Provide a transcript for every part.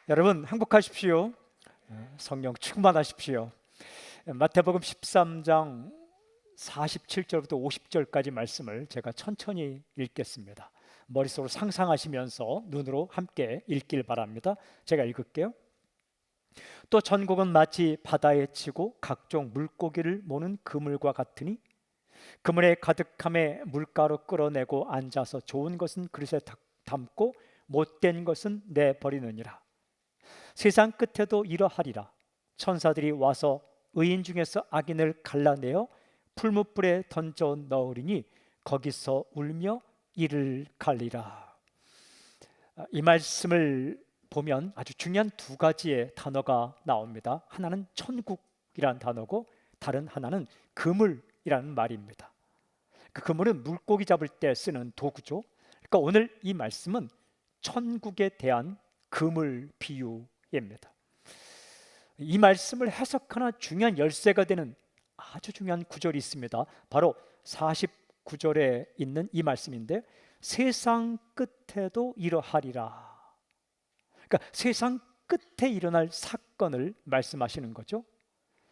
여러분 행복하십시오. 성령 충만하십시오. 마태복음 13장 47절부터 50절까지 말씀을 제가 천천히 읽겠습니다. 머릿속으로 상상하시면서 눈으로 함께 읽길 바랍니다. 제가 읽을게요. 또 천국은 마치 바다에 치고 각종 물고기를 모는 그물과 같으니 그물에 가득함에 물가로 끌어내고 앉아서 좋은 것은 그릇에 담고 못된 것은 내버리느니라. 세상 끝에도 이러하리라. 천사들이 와서 의인 중에서 악인을 갈라내어 풀무불에 던져 넣으리니 거기서 울며 이를 갈리라. 이 말씀을 보면 아주 중요한 두 가지의 단어가 나옵니다. 하나는 천국이라는 단어고 다른 하나는 그물이라는 말입니다. 그 그물은 물고기 잡을 때 쓰는 도구죠. 그러니까 오늘 이 말씀은 천국에 대한 그물 비유입니다. 이 말씀을 해석하나 중요한 열쇠가 되는 아주 중요한 구절이 있습니다. 바로 49절에 있는 이 말씀인데, 세상 끝에도 이러하리라. 그러니까 세상 끝에 일어날 사건을 말씀하시는 거죠.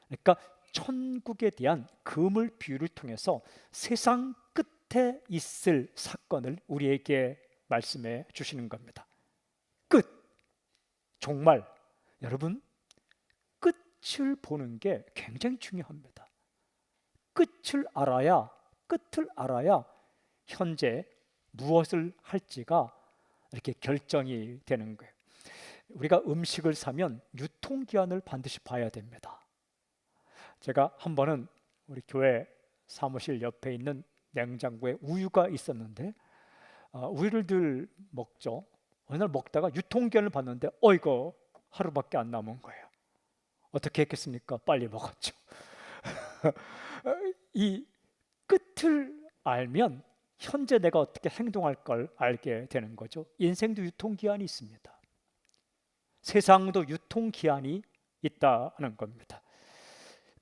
그러니까 천국에 대한 그물 비유를 통해서 세상 끝에 있을 사건을 우리에게 말씀해 주시는 겁니다. 끝. 정말 여러분, 끝을 보는 게 굉장히 중요합니다. 끝을 알아야 현재 무엇을 할지가 이렇게 결정이 되는 거예요. 우리가 음식을 사면 유통기한을 반드시 봐야 됩니다. 제가 한 번은 우리 교회 사무실 옆에 있는 냉장고에 우유가 있었는데 우유를 늘 먹죠. 어느 날 먹다가 유통기한을 봤는데 이거 하루밖에 안 남은 거예요. 어떻게 했겠습니까? 빨리 먹었죠. 이 끝을 알면 현재 내가 어떻게 행동할 걸 알게 되는 거죠. 인생도 유통기한이 있습니다. 세상도 유통기한이 있다는 겁니다.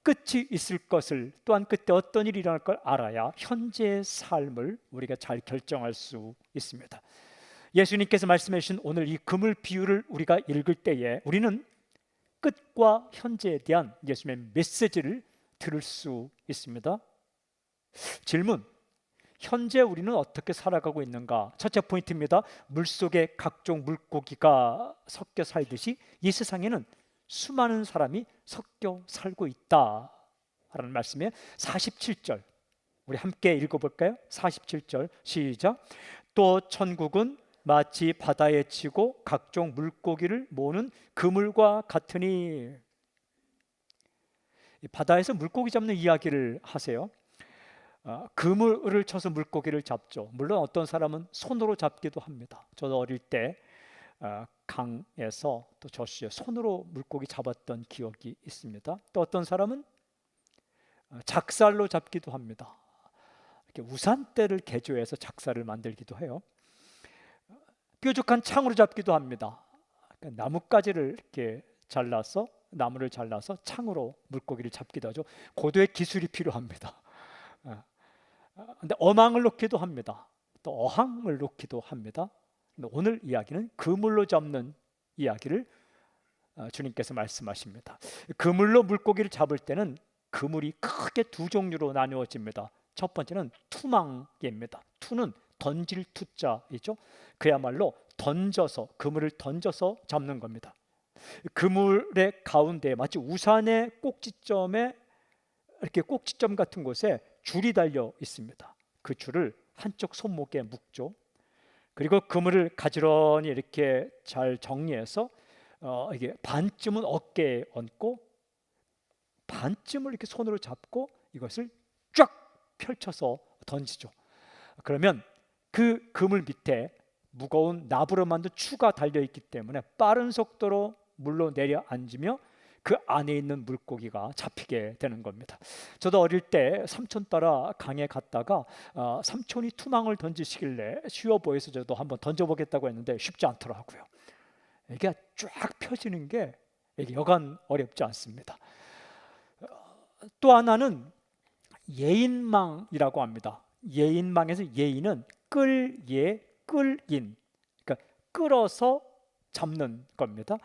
끝이 있을 것을, 또한 그때 어떤 일이 일어날 걸 알아야 현재의 삶을 우리가 잘 결정할 수 있습니다. 예수님께서 말씀해 주신 오늘 이 그물 비유를 우리가 읽을 때에 우리는 끝과 현재에 대한 예수님의 메시지를 들을 수 있습니다. 질문: 현재 우리는 어떻게 살아가고 있는가? 첫째 포인트입니다. 물속에 각종 물고기가 섞여 살듯이 이 세상에는 수많은 사람이 섞여 살고 있다라는 말씀에 47절 우리 함께 읽어볼까요? 47절 시작. 또 천국은 마치 바다에 치고 각종 물고기를 모으는 그물과 같으니. 바다에서 물고기 잡는 이야기를 하세요. 그물을 쳐서 물고기를 잡죠. 물론 어떤 사람은 손으로 잡기도 합니다. 저도 어릴 때 강에서 또 저수지에 손으로 물고기 잡았던 기억이 있습니다. 또 어떤 사람은 작살로 잡기도 합니다. 이렇게 우산대를 개조해서 작살을 만들기도 해요. 뾰족한 창으로 잡기도 합니다. 나뭇가지를 이렇게 나무를 잘라서 창으로 물고기를 잡기도 하죠. 고도의 기술이 필요합니다. 근데 어망을 놓기도 합니다. 또 어항을 놓기도 합니다. 근데 오늘 이야기는 그물로 잡는 이야기를 주님께서 말씀하십니다. 그물로 물고기를 잡을 때는 그물이 크게 두 종류로 나누어집니다. 첫 번째는 투망입니다. 투는 던질 투자이죠. 그야말로 그물을 던져서 잡는 겁니다. 그물의 가운데 마치 우산의 꼭지점에 이렇게 꼭지점 같은 곳에 줄이 달려 있습니다. 그 줄을 한쪽 손목에 묶죠. 그리고 그물을 가지런히 이렇게 잘 정리해서 이게 반쯤은 어깨에 얹고 반쯤을 이렇게 손으로 잡고 이것을 쫙 펼쳐서 던지죠. 그러면 그 그물 밑에 무거운 나부로 만든 추가 달려있기 때문에 빠른 속도로 물로 내려앉으며 그 안에 있는 물고기가 잡히게 되는 겁니다. 저도 어릴 때 삼촌 따라 강에 갔다가 삼촌이 투망을 던지시길래 쉬워 보여서 저도 한번 던져보겠다고 했는데 쉽지 않더라고요. 이게 쫙 펴지는 게 이게 여간 어렵지 않습니다. 또 하나는 예인망이라고 합니다. 예인망에서 예인은 끌인, 그러니까 끌어서 잡는 겁니다.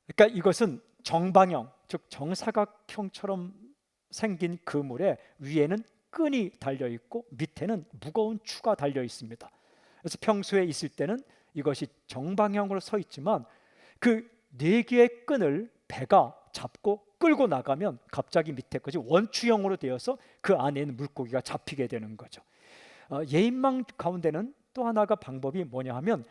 그러니까 이것은 정방형, 즉 정사각형처럼 생긴 그물에 위에는 끈이 달려 있고 밑에는 무거운 추가 달려 있습니다. 그래서 평소에 있을 때는 이것이 정방형으로 서 있지만 그 네 개의 끈을 배가 잡고 끌고 나가면 갑자기 밑에 것이 원추형으로 되어서 그 안에 있는 물고기가 잡히게 되는 거죠. 예인망 가운데는 또 하나가 방법이 뭐냐 하면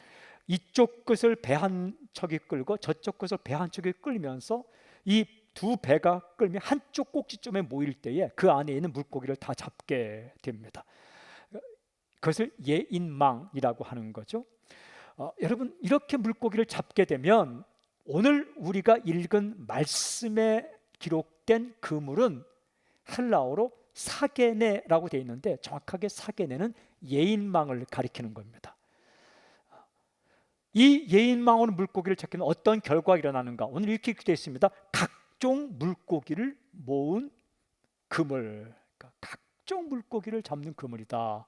이쪽 끝을 배 한 척이 끌고 저쪽 끝을 배 한 척이 끌면서 이 두 배가 끌면 한쪽 꼭지점에 모일 때에 그 안에 있는 물고기를 다 잡게 됩니다. 그것을 예인망이라고 하는 거죠. 여러분, 이렇게 물고기를 잡게 되면 오늘 우리가 읽은 말씀에 기록된 그물은 헬라어로 사게네라고 되어 있는데 정확하게 사게네는 예인망을 가리키는 겁니다. 이 예인망으로 물고기를 잡기는 어떤 결과가 일어나는가? 오늘 이렇게 되어 있습니다. 각종 물고기를 모은 그물, 그러니까 각종 물고기를 잡는 그물이다.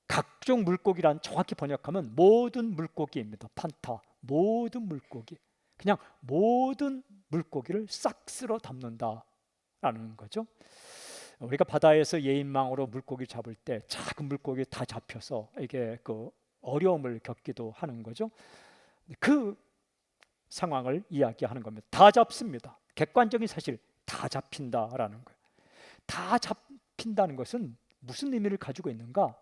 각종 물고기란 정확히 번역하면 모든 물고기입니다. 판타, 모든 물고기, 그냥 모든 물고기를 싹 쓸어 담는다라는 거죠. 우리가 바다에서 예인망으로 물고기 잡을 때 작은 물고기 다 잡혀서 이게 그 어려움을 겪기도 하는 거죠. 그 상황을 이야기하는 겁니다. 다 잡습니다. 객관적인 사실, 다 잡힌다라는 거예요. 다 잡힌다는 것은 무슨 의미를 가지고 있는가?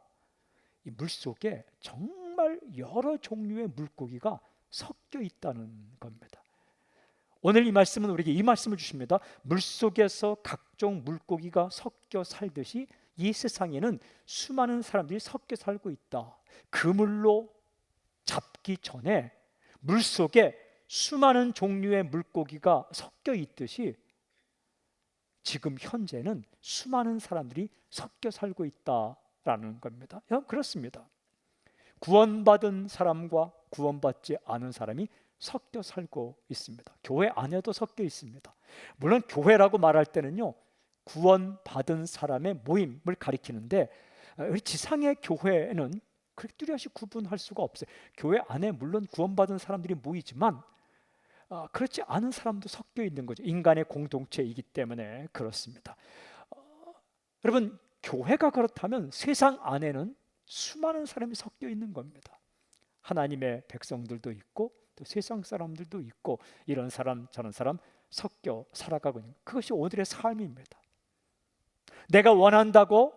이 물속에 정말 여러 종류의 물고기가 섞여 있다는 겁니다. 오늘 이 말씀은 우리에게 이 말씀을 주십니다. 물속에서 각종 물고기가 섞여 살듯이 이 세상에는 수많은 사람들이 섞여 살고 있다. 그물로 잡기 전에 물속에 수많은 종류의 물고기가 섞여 있듯이 지금 현재는 수많은 사람들이 섞여 살고 있다라는 겁니다. 그렇습니다. 구원받은 사람과 구원받지 않은 사람이 섞여 살고 있습니다. 교회 안에도 섞여 있습니다. 물론 교회라고 말할 때는요, 구원받은 사람의 모임을 가리키는데 우리 지상의 교회는 그렇게 뚜렷이 구분할 수가 없어요. 교회 안에 물론 구원받은 사람들이 모이지만 그렇지 않은 사람도 섞여 있는 거죠. 인간의 공동체이기 때문에 그렇습니다. 여러분, 교회가 그렇다면 세상 안에는 수많은 사람이 섞여 있는 겁니다. 하나님의 백성들도 있고 또 세상 사람들도 있고 이런 사람 저런 사람 섞여 살아가고 있는, 그것이 오늘의 삶입니다. 내가 원한다고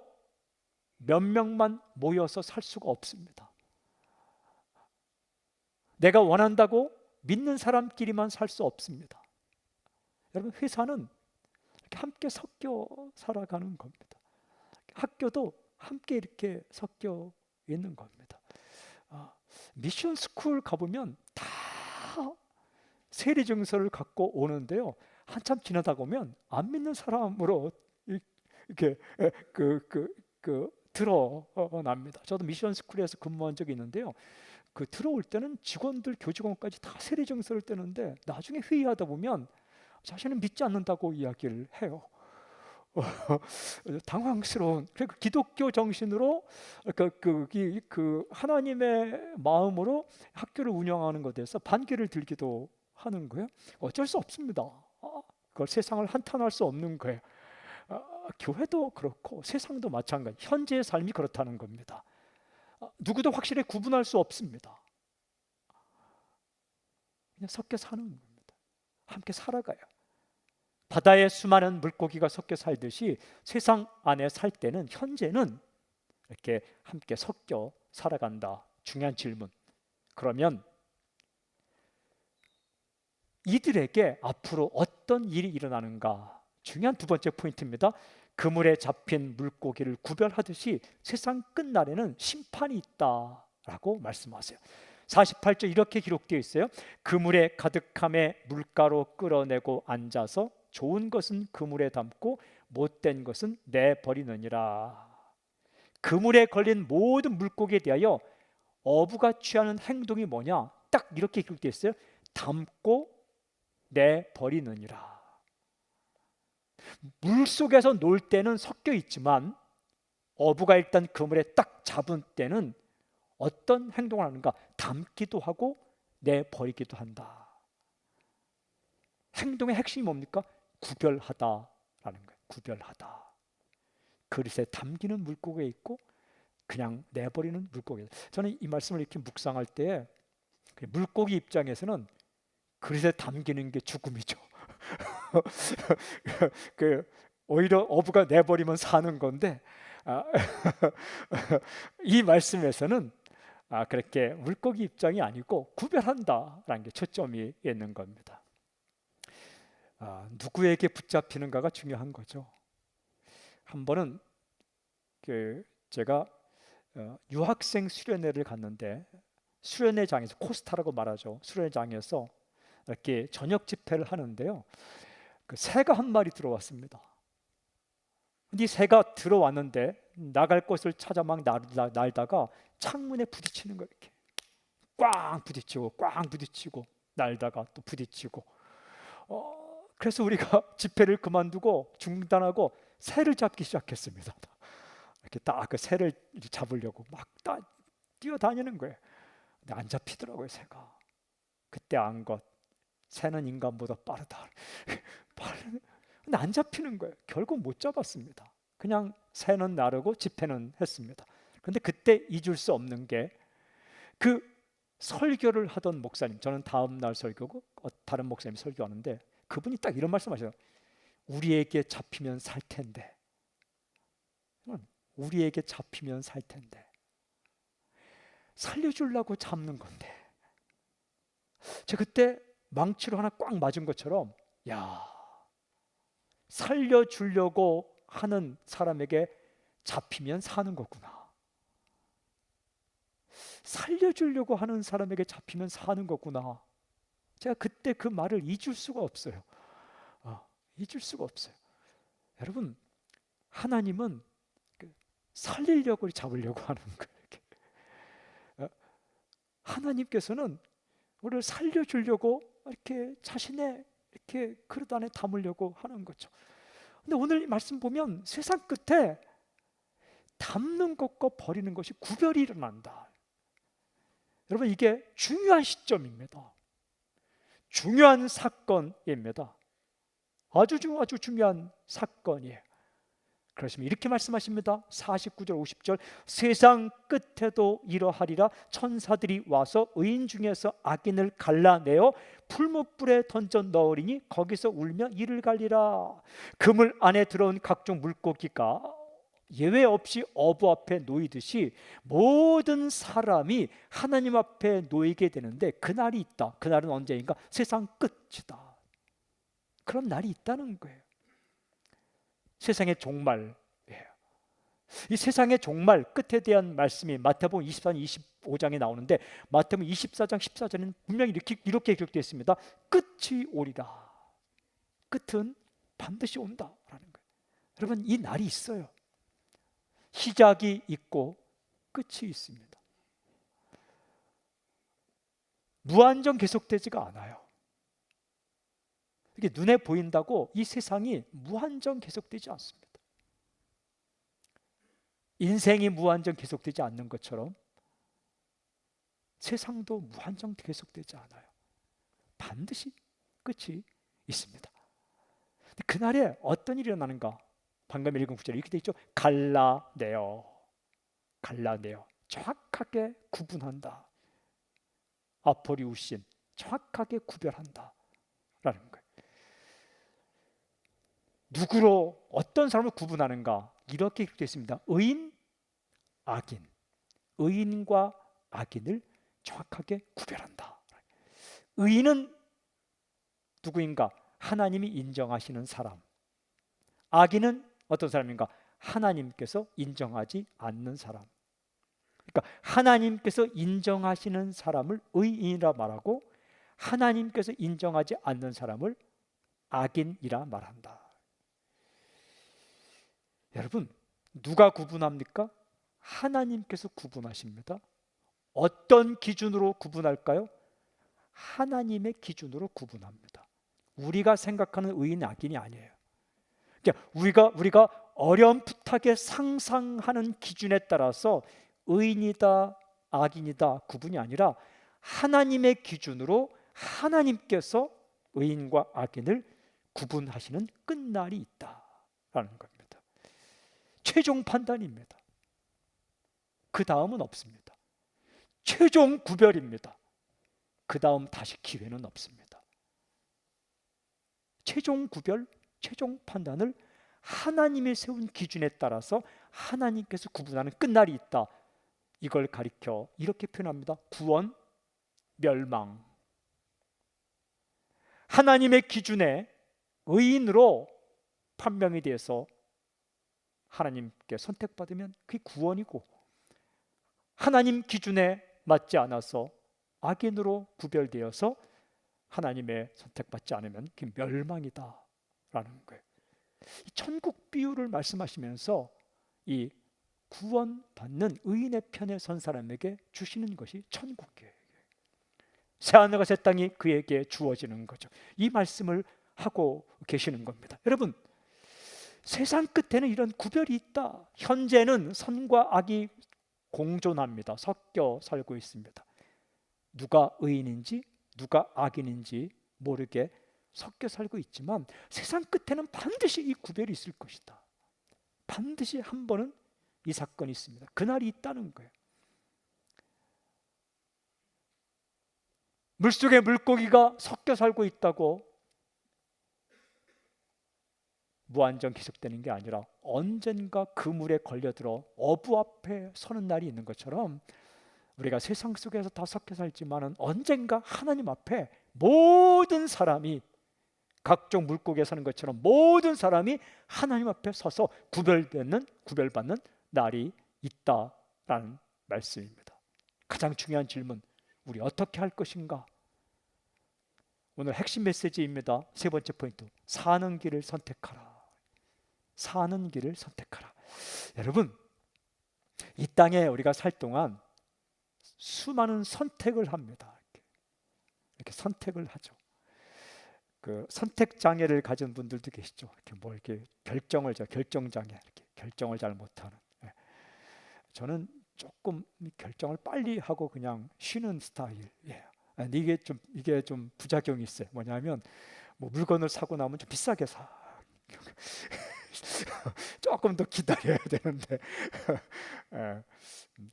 몇 명만 모여서 살 수가 없습니다. 내가 원한다고 믿는 사람끼리만 살 수 없습니다. 여러분, 회사는 이렇게 함께 섞여 살아가는 겁니다. 학교도 함께 이렇게 섞여 있는 겁니다. 미션 스쿨 가보면 다 세리 증서를 갖고 오는데요, 한참 지나다 보면 안 믿는 사람으로 이렇게 드러납니다. 저도 미션 스쿨에서 근무한 적이 있는데요, 그 들어올 때는 직원들, 교직원까지 다 세리 증서를 떼는데 나중에 회의하다 보면 자신은 믿지 않는다고 이야기를 해요. 당황스러운, 그리고 기독교 정신으로 그 하나님의 마음으로 학교를 운영하는 것에 대해서 반기를 들기도 하는 거예요. 어쩔 수 없습니다. 그걸 세상을 한탄할 수 없는 거예요. 교회도 그렇고 세상도 마찬가지, 현재의 삶이 그렇다는 겁니다. 누구도 확실히 구분할 수 없습니다. 그냥 섞여 사는 겁니다. 함께 살아가요. 바다에 수많은 물고기가 섞여 살듯이 세상 안에 살 때는, 현재는 이렇게 함께 섞여 살아간다. 중요한 질문. 그러면 이들에게 앞으로 어떤 일이 일어나는가? 중요한 두 번째 포인트입니다. 그물에 잡힌 물고기를 구별하듯이 세상 끝날에는 심판이 있다라고 말씀하세요. 48절 이렇게 기록되어 있어요. 그물에 가득함에 물가로 끌어내고 앉아서 좋은 것은 그물에 담고 못된 것은 내버리느니라. 그물에 걸린 모든 물고기에 대하여 어부가 취하는 행동이 뭐냐? 딱 이렇게 기록되어 있어요. 담고 내버리느니라. 물속에서 놀 때는 섞여 있지만 어부가 일단 그물에 딱 잡은 때는 어떤 행동을 하는가? 담기도 하고 내버리기도 한다. 행동의 핵심이 뭡니까? 구별하다라는 거예요. 구별하다. 그릇에 담기는 물고기가 있고 그냥 내버리는 물고기. 저는 이 말씀을 이렇게 묵상할 때 물고기 입장에서는 그릇에 담기는 게 죽음이죠. 오히려 어부가 내버리면 사는 건데 이 말씀에서는 그렇게 물고기 입장이 아니고 구별한다라는 게 초점이 있는 겁니다. 누구에게 붙잡히는가가 중요한 거죠. 한 번은 제가 유학생 수련회를 갔는데 수련회장에서 코스타라고 말하죠. 수련회장에서 이렇게 저녁 집회를 하는데요. 새가 한 마리 들어왔습니다. 근데 이 새가 들어왔는데 나갈 곳을 찾아 막 날다가 창문에 부딪히는 거예요. 이렇게 꽝 부딪히고 날다가 또 부딪히고. 그래서 우리가 집회를 그만두고 중단하고 새를 잡기 시작했습니다. 이렇게 딱 그 새를 잡으려고 막 뛰어다니는 거예요. 근데 안 잡히더라고요, 새가. 그때 안 것, 새는 인간보다 빠르다. 근데 안 잡히는 거예요. 결국 못 잡았습니다. 그냥 새는 나르고 집회는 했습니다. 그런데 그때 잊을 수 없는 게 그 설교를 하던 목사님, 저는 다음 날 설교고 다른 목사님이 설교하는데 그분이 딱 이런 말씀하셔요. 우리에게 잡히면 살 텐데. 우리에게 잡히면 살 텐데. 살려주려고 잡는 건데. 제가 그때 망치로 하나 꽉 맞은 것처럼, 야, 살려주려고 하는 사람에게 잡히면 사는 거구나. 살려주려고 하는 사람에게 잡히면 사는 거구나. 제가 그때 그 말을 잊을 수가 없어요. 잊을 수가 없어요. 여러분, 하나님은 살리려고 잡으려고 하는 거예요. 하나님께서는 우리를 살려주려고 이렇게 자신의 이렇게 그릇 안에 담으려고 하는 거죠. 근데 오늘 이 말씀 보면 세상 끝에 담는 것과 버리는 것이 구별이 일어난다. 여러분, 이게 중요한 시점입니다. 중요한 사건입니다. 아주 중요한 사건이에요. 그러시면 이렇게 말씀하십니다. 49절 50절 세상 끝에도 이러하리라. 천사들이 와서 의인 중에서 악인을 갈라내어 풀무불에 던져 넣으리니 거기서 울며 이를 갈리라. 그물 안에 들어온 각종 물고기가 예외 없이 어부 앞에 놓이듯이 모든 사람이 하나님 앞에 놓이게 되는데 그날이 있다. 그날은 언제인가? 세상 끝이다. 그런 날이 있다는 거예요. 세상의 종말이에요. 이 세상의 종말 끝에 대한 말씀이 마태복음 24장 25장에 나오는데 마태복음 24장 14절에는 분명히 이렇게 기록되어 있습니다. 끝이 오리라. 끝은 반드시 온다라는 거예요. 여러분, 이 날이 있어요. 시작이 있고 끝이 있습니다. 무한정 계속되지가 않아요. 이게 눈에 보인다고 이 세상이 무한정 계속되지 않습니다. 인생이 무한정 계속되지 않는 것처럼 세상도 무한정 계속되지 않아요. 반드시 끝이 있습니다. 그날에 어떤 일이 일어나는가? 방금 읽은 구절에 이렇게 돼 있죠. 갈라내어 정확하게 구분한다. 아포리우신 정확하게 구별한다 라는 거예요. 누구로 어떤 사람을 구분하는가? 이렇게 되어 있습니다. 의인, 악인. 의인과 악인을 정확하게 구별한다. 의인은 누구인가? 하나님이 인정하시는 사람. 악인은 어떤 사람인가? 하나님께서 인정하지 않는 사람. 그러니까 하나님께서 인정하시는 사람을 의인이라 말하고 하나님께서 인정하지 않는 사람을 악인이라 말한다. 여러분, 누가 구분합니까? 하나님께서 구분하십니다. 어떤 기준으로 구분할까요? 하나님의 기준으로 구분합니다. 우리가 생각하는 의인 악인이 아니에요. 그러니까 우리가 어렴풋하게 상상하는 기준에 따라서 의인이다 악인이다 구분이 아니라 하나님의 기준으로 하나님께서 의인과 악인을 구분하시는 끝날이 있다라는 겁니다. 최종 판단입니다. 그 다음은 없습니다. 최종 구별입니다. 그 다음 다시 기회는 없습니다. 최종 구별, 최종 판단을 하나님이 세운 기준에 따라서 하나님께서 구분하는 끝날이 있다. 이걸 가리켜 이렇게 표현합니다. 구원, 멸망. 하나님의 기준에 의인으로 판명이 돼서 하나님께 선택받으면 그게 구원이고, 하나님 기준에 맞지 않아서 악인으로 구별되어서 하나님의 선택받지 않으면 그게 멸망이다라는 거예요. 이 천국 비유를 말씀하시면서 이 구원받는 의인의 편에 선 사람에게 주시는 것이 천국이에요. 새하늘과 새 땅이 그에게 주어지는 거죠. 이 말씀을 하고 계시는 겁니다. 여러분, 세상 끝에는 이런 구별이 있다. 현재는 선과 악이 공존합니다. 섞여 살고 있습니다. 누가 의인인지 누가 악인인지 모르게 섞여 살고 있지만 세상 끝에는 반드시 이 구별이 있을 것이다. 반드시 한 번은 이 사건이 있습니다. 그날이 있다는 거예요. 물속에 물고기가 섞여 살고 있다고 무한정 계속되는 게 아니라 언젠가 그 물에 걸려들어 어부 앞에 서는 날이 있는 것처럼 우리가 세상 속에서 다 섞여 살지만은 언젠가 하나님 앞에 모든 사람이 각종 물고기에 서는 것처럼 모든 사람이 하나님 앞에 서서 구별받는 날이 있다라는 말씀입니다. 가장 중요한 질문, 우리 어떻게 할 것인가? 오늘 핵심 메시지입니다. 세 번째 포인트, 사는 길을 선택하라. 사는 길을 선택하라. 여러분, 이 땅에 우리가 살 동안 수많은 선택을 합니다. 이렇게 선택을 하죠. 그 선택 장애를 가진 분들도 계시죠. 이렇게 결정 장애, 이렇게 결정을 잘 못하는. 저는 조금 결정을 빨리 하고 그냥 쉬는 스타일이에요. 이게 좀 부작용이 있어요. 뭐냐면 물건을 사고 나면 좀 비싸게 사. 조금 더 기다려야 되는데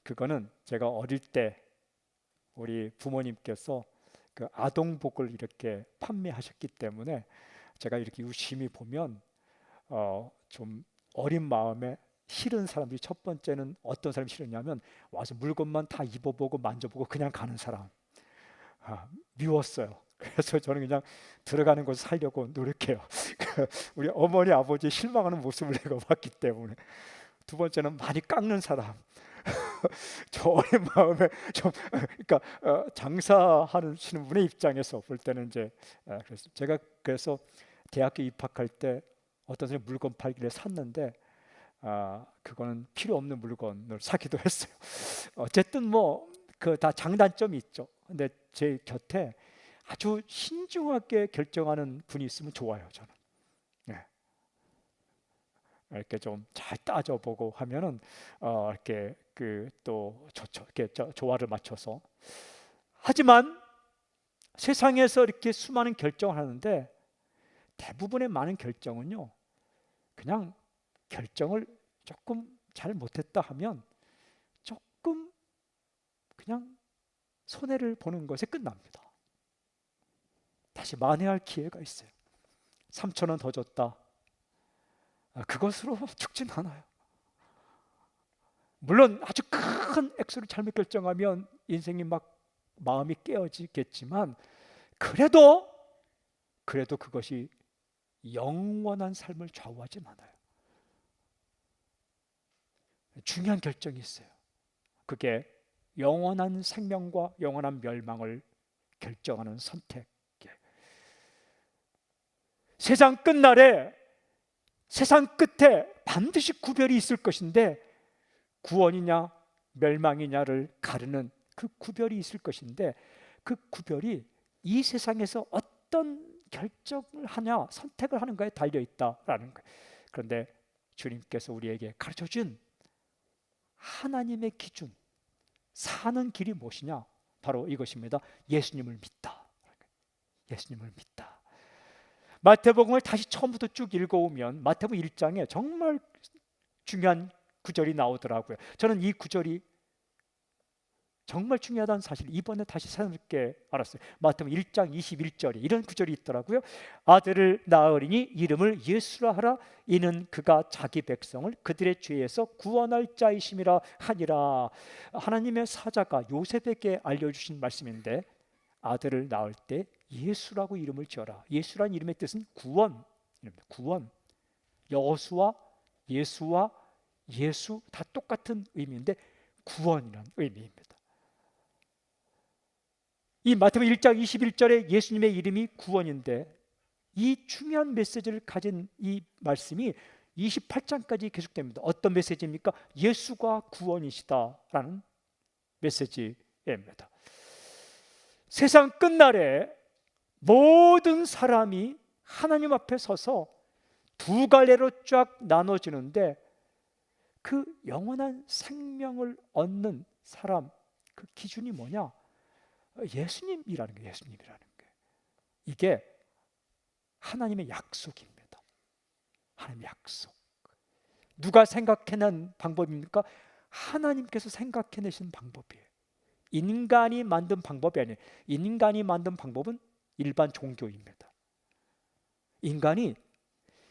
그거는 제가 어릴 때 우리 부모님께서 그 아동복을 이렇게 판매하셨기 때문에 제가 이렇게 유심히 보면 좀 어린 마음에 싫은 사람들이, 첫 번째는 어떤 사람이 싫었냐면 와서 물건만 다 입어보고 만져보고 그냥 가는 사람. 미웠어요. 그래서 저는 그냥 들어가는 곳을 살려고 노력해요. 우리 어머니 아버지 실망하는 모습을 내가 봤기 때문에. 두 번째는 많이 깎는 사람. 저 어린 마음에 좀 그러니까 장사하시는 분의 입장에서 볼 때는 이제 그래서 제가 대학교 입학할 때 어떤 사람이 물건 팔길래 샀는데 그거는 필요 없는 물건을 사기도 했어요. 어쨌든 그 다 장단점이 있죠. 근데 제 곁에 아주 신중하게 결정하는 분이 있으면 좋아요, 저는. 이렇게 좀 잘 따져보고 하면은 이렇게 또 좋죠. 이렇게 조화를 맞춰서. 하지만 세상에서 이렇게 수많은 결정을 하는데 대부분의 많은 결정은요, 그냥 결정을 조금 잘 못했다 하면 조금 그냥 손해를 보는 것에 끝납니다. 다시 만회할 기회가 있어요. 3,000원 더 줬다. 그것으로 죽진 않아요. 물론 아주 큰 액수를 잘못 결정하면 인생이 막 마음이 깨어지겠지만 그래도 그것이 영원한 삶을 좌우하진 않아요. 중요한 결정이 있어요. 그게 영원한 생명과 영원한 멸망을 결정하는 선택. 세상 끝날에, 세상 끝에 반드시 구별이 있을 것인데 구원이냐 멸망이냐를 가르는 그 구별이 있을 것인데 그 구별이 이 세상에서 어떤 결정을 하냐, 선택을 하는가에 달려있다라는 거예요. 그런데 주님께서 우리에게 가르쳐준 하나님의 기준, 사는 길이 무엇이냐? 바로 이것입니다. 예수님을 믿다. 예수님을 믿다. 마태복음을 다시 처음부터 쭉 읽어오면 마태복음 1장에 정말 중요한 구절이 나오더라고요. 저는 이 구절이 정말 중요하다는 사실 이번에 다시 새롭게 알았어요. 마태복음 1장 21절에 이런 구절이 있더라고요. 아들을 낳으리니 이름을 예수라 하라. 이는 그가 자기 백성을 그들의 죄에서 구원할 자이심이라 하니라. 하나님의 사자가 요셉에게 알려주신 말씀인데, 아들을 낳을 때 예수라고 이름을 지어라. 예수라는 이름의 뜻은 구원. 구원. 여호수와 예수와 예수 다 똑같은 의미인데 구원이라는 의미입니다. 이 마태복음 1장 21절에 예수님의 이름이 구원인데, 이 중요한 메시지를 가진 이 말씀이 28장까지 계속됩니다. 어떤 메시지입니까? 예수가 구원이시다라는 메시지입니다. 세상 끝날에 모든 사람이 하나님 앞에 서서 두 갈래로 쫙 나눠지는데, 그 영원한 생명을 얻는 사람, 그 기준이 뭐냐? 예수님이라는 거예요. 예수님이라는 게 이게 하나님의 약속입니다. 하나님의 약속. 누가 생각해낸 방법입니까? 하나님께서 생각해내신 방법이에요. 인간이 만든 방법이 아니에요. 인간이 만든 방법은 일반 종교입니다. 인간이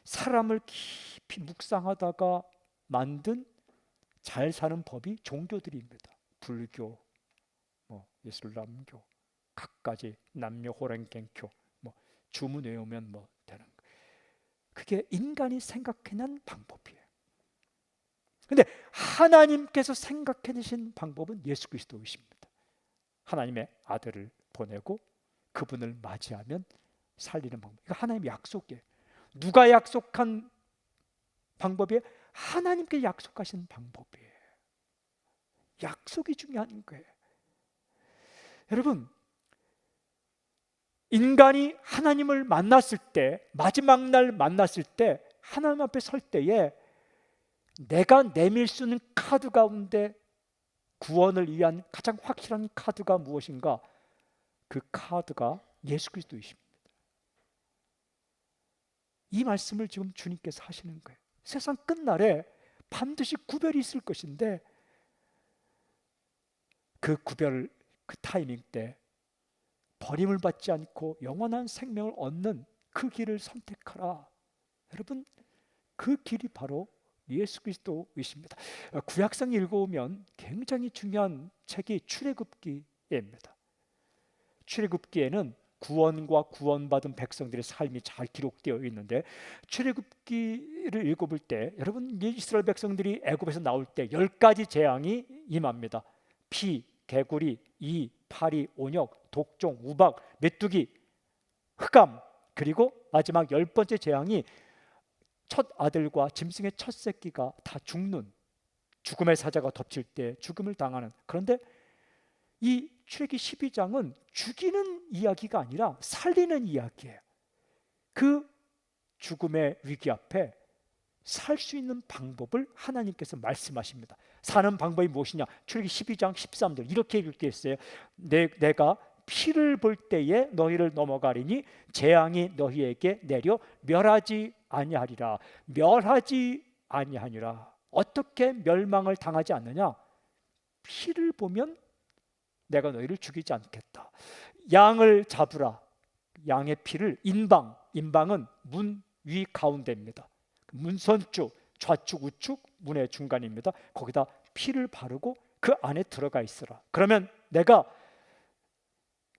사람을 깊이 묵상하다가 만든 잘 사는 법이 종교들입니다. 불교, 이슬람교, 각가지 남녀 호랭갱교, 주문 외우면 되는 거. 그게 인간이 생각해낸 방법이에요. 근데 하나님께서 생각해내신 방법은 예수 그리스도이십니다. 하나님의 아들을 보내고 그분을 맞이하면 살리는 방법. 이거 하나님의 약속이에요. 누가 약속한 방법이에요? 하나님께 약속하신 방법이에요. 약속이 중요한 거예요. 여러분, 인간이 하나님을 만났을 때, 마지막 날 만났을 때, 하나님 앞에 설 때에 내가 내밀 수 있는 카드 가운데 구원을 위한 가장 확실한 카드가 무엇인가? 그 카드가 예수 그리스도이십니다. 이 말씀을 지금 주님께서 하시는 거예요. 세상 끝날에 반드시 구별이 있을 것인데, 그 구별, 그 타이밍 때 버림을 받지 않고 영원한 생명을 얻는 그 길을 선택하라. 여러분, 그 길이 바로 예수 그리스도이십니다. 구약성 읽어오면 굉장히 중요한 책이 출애굽기입니다. 출애굽기에는 구원과 구원받은 백성들의 삶이 잘 기록되어 있는데, 출애굽기를 읽어볼 때 여러분, 이스라엘 백성들이 애굽에서 나올 때 10가지 재앙이 임합니다. 피, 개구리, 이, 파리, 온역, 독종, 우박, 메뚜기, 흑암, 그리고 마지막 10번째 재앙이 첫 아들과 짐승의 첫 새끼가 다 죽는, 죽음의 사자가 덮칠 때 죽음을 당하는. 그런데 이 출애굽기 12장은 죽이는 이야기가 아니라 살리는 이야기예요. 그 죽음의 위기 앞에 살 수 있는 방법을 하나님께서 말씀하십니다. 사는 방법이 무엇이냐? 출애굽기 12장 13절 이렇게 읽게 했어요. 내가 피를 볼 때에 너희를 넘어가리니 재앙이 너희에게 내려 멸하지 아니하리라. 멸하지 아니하니라. 어떻게 멸망을 당하지 않느냐? 피를 보면 내가 너희를 죽이지 않겠다. 양을 잡으라. 양의 피를 인방은 문 위 가운데입니다. 문선쪽, 좌측 우측 문의 중간입니다. 거기다 피를 바르고 그 안에 들어가 있으라. 그러면 내가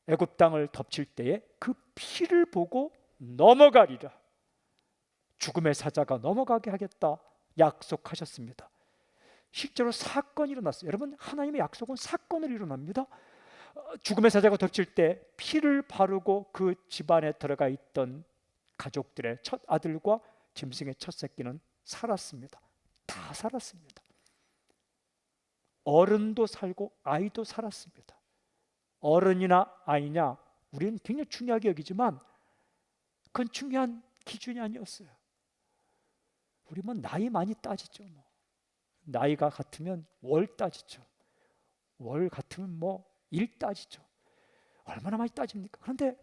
애굽 땅을 덮칠 때에 그 피를 보고 넘어가리라. 죽음의 사자가 넘어가게 하겠다 약속하셨습니다. 실제로 사건이 일어났어요. 여러분, 하나님의 약속은 사건으로 일어납니다. 죽음의 사자가 덮칠 때 피를 바르고 그 집안에 들어가 있던 가족들의 첫 아들과 짐승의 첫 새끼는 살았습니다. 다 살았습니다. 어른도 살고 아이도 살았습니다. 어른이나 아이냐, 우리는 굉장히 중요하게 여기지만 그건 중요한 기준이 아니었어요. 우리 나이 많이 따지죠. 나이가 같으면 월 따지죠. 월 같으면 일 따지죠. 얼마나 많이 따집니까? 그런데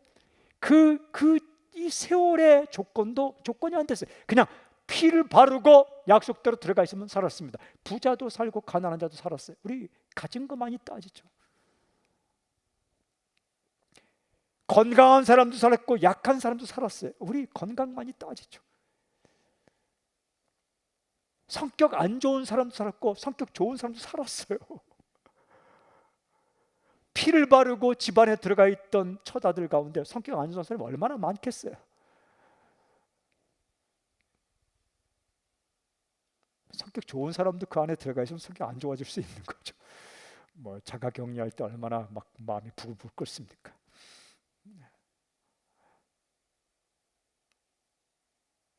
이 세월의 조건이 안 됐어요. 그냥 피를 바르고 약속대로 들어가 있으면 살았습니다. 부자도 살고 가난한 자도 살았어요. 우리 가진 거 많이 따지죠. 건강한 사람도 살았고 약한 사람도 살았어요. 우리 건강 많이 따지죠. 성격 안 좋은 사람도 살았고 성격 좋은 사람도 살았어요. 피를 바르고 집안에 들어가 있던 처자들 가운데 성격 안 좋은 사람이 얼마나 많겠어요. 성격 좋은 사람도 그 안에 들어가 있으면 성격 안 좋아질 수 있는 거죠. 뭐 자가격리할 때 얼마나 막 마음이 부글부글 끓습니까?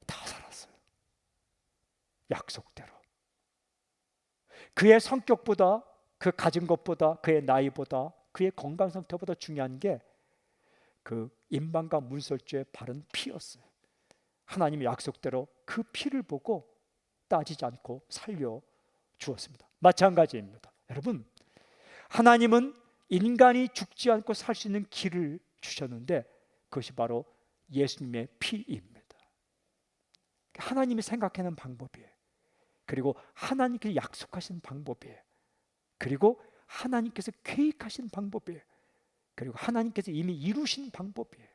다 살았어요. 약속대로. 그의 성격보다, 그 가진 것보다, 그의 나이보다, 그의 건강 상태보다 중요한 게 그 임방과 문설주에 바른 피였어요. 하나님의 약속대로 그 피를 보고 따지지 않고 살려 주었습니다. 마찬가지입니다. 여러분, 하나님은 인간이 죽지 않고 살 수 있는 길을 주셨는데 그것이 바로 예수님의 피입니다. 하나님이 생각하는 방법이에요. 그리고 하나님께서 약속하신 방법이에요. 그리고 하나님께서 계획하신 방법이에요. 그리고 하나님께서 이미 이루신 방법이에요.